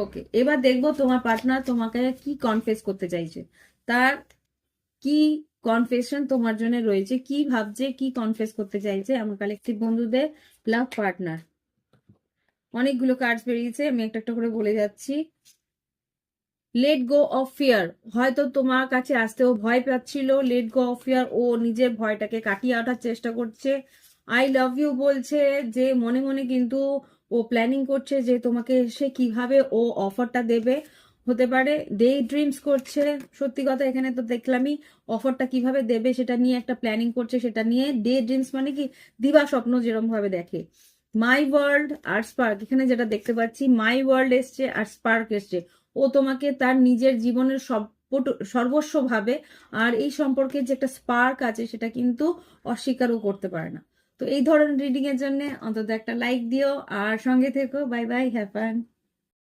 ওকে, এবার দেখবো তোমার পার্টনার তোমাকে কি কনফেস করতে চাইছে, তার কি কনফেশন তোমার জন্য রয়েছে, কি ভাবছে, কি কনফেস করতে চাইছে আমার কালেকটিভ বন্ধুদের লাভ পার্টনার। অনেকগুলো কার্ডস বেরিয়েছে, আমি একটা একটা করে বলে যাচ্ছি। লেট গো অফ ফিয়ার, হয়তো তোমার কাছে আসতেও ভয় পাচ্ছিল, লেট গো অফ ফিয়ার, ও নিজের ভয়টাকে কাটিয়ে ওঠার চেষ্টা করছে। আই লাভ ইউ বলছে, যে মনে মনে কিন্তু ও প্ল্যানিং করছে যে তোমাকে সে কিভাবে ও অফারটা দেবে। হতে পারে ডে ড্রিমস করছে, সত্যি কথা এখানে তো দেখলামই, অফারটা কিভাবে দেবে সেটা নিয়ে একটা প্ল্যানিং করছে, সেটা নিয়ে ডে ড্রিমস মানে কি দিবা স্বপ্ন যেরকম ভাবে দেখে। মাই ওয়ার্ল্ড আর স্পার্ক, এখানে যেটা দেখতে পাচ্ছি মাই ওয়ার্ল্ড এসছে আর স্পার্ক এসছে। ও তোমাকে তার নিজের জীবনের সর্বস্ব ভাবে, আর এই সম্পর্কে যে একটা স্পার্ক আছে সেটা কিন্তু অস্বীকারও করতে পারে না। তো এই ধরনের রিডিং এর জন্য অন্তত একটা লাইক দিও আর সঙ্গে থেকো। Bye bye, have fun.